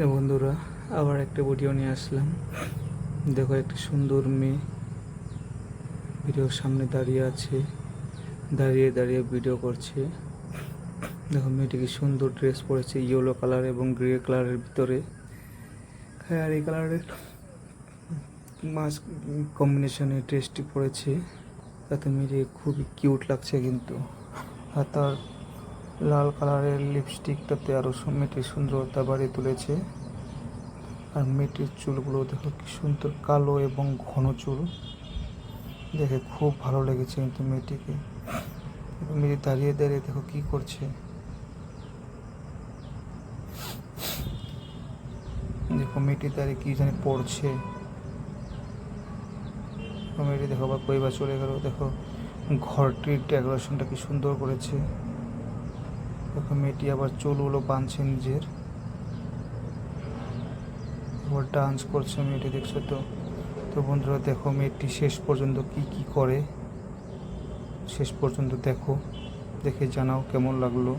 বন্ধুরা, আবার একটা ভিডিও নিয়ে আসলাম। দেখো, একটা সুন্দর মেয়ে ভিডিওর সামনে দাঁড়িয়ে আছে, দাঁড়িয়ে দাঁড়িয়ে ভিডিও করছে। দেখো, মেয়েটি কি সুন্দর ড্রেস পরেছে, ইয়েলো কালার এবং গ্রে কালারের ভিতরে। আর এই কালারের মাছ কম্বিনেশনে ড্রেসটি পরেছে, তাতে মেয়েটি খুবই কিউট লাগছে কিন্তু। আর তার লাল কালারের লিপস্টিকটাতে আরও মেয়েটির সুন্দরতা বাড়িয়ে তুলেছে। আর মেয়েটির চুলগুলো দেখো কি সুন্দর কালো এবং ঘন চুল, দেখে খুব ভালো লেগেছে কিন্তু মেয়েটিকে। মেয়েটি দাঁড়িয়ে দাঁড়িয়ে দেখো কি করছে। দেখো মেয়েটি দাঁড়িয়ে কি জানি পড়ছে। মেয়েটি দেখো আবার কইবার চলে গেল। দেখো ঘরটির ডেকোরেশনটা কি সুন্দর করেছে। দেখো মেয়েটি আবার চুলগুলো বাঁধছে নিজের, আবার ডান্স করছে মেয়েটি, দেখছো তো। তো বন্ধুরা, দেখো মেয়েটি শেষ পর্যন্ত কি কি করে, শেষ পর্যন্ত দেখো, দেখে জানাও কেমন লাগলো।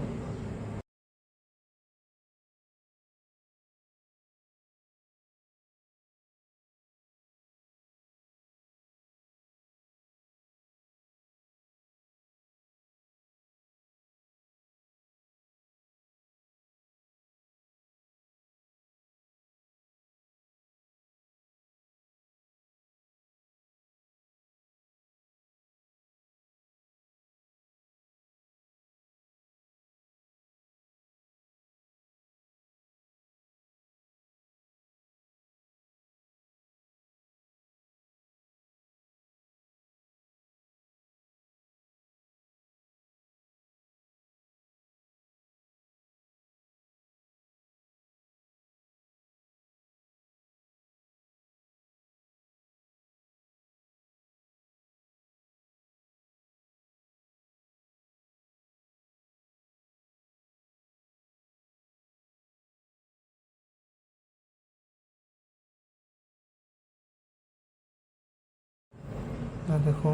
দেখো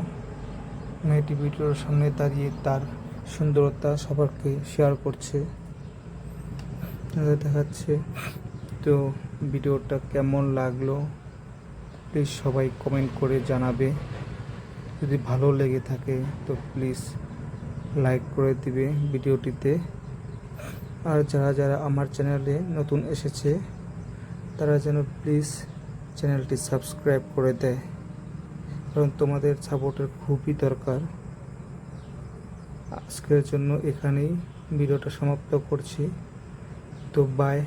মেয়েটি ভিডিওর সামনে দাঁড়িয়ে তার সুন্দরতা সবাইকে শেয়ার করছে, দেখাচ্ছে। তো ভিডিওটা কেমন লাগলো প্লিজ সবাই কমেন্ট করে জানাবে। যদি ভালো লেগে থাকে তো প্লিজ লাইক করে দিবে ভিডিওটিতে। আর যারা যারা আমার চ্যানেলে নতুন এসেছে তারা যেন প্লিজ চ্যানেলটি সাবস্ক্রাইব করে দেয়, কারণ তোমাদের সাপোর্টের খুবই দরকার। আজকের জন্য এখানেই ভিডিওটা সমাপ্ত করছি। তো বাই।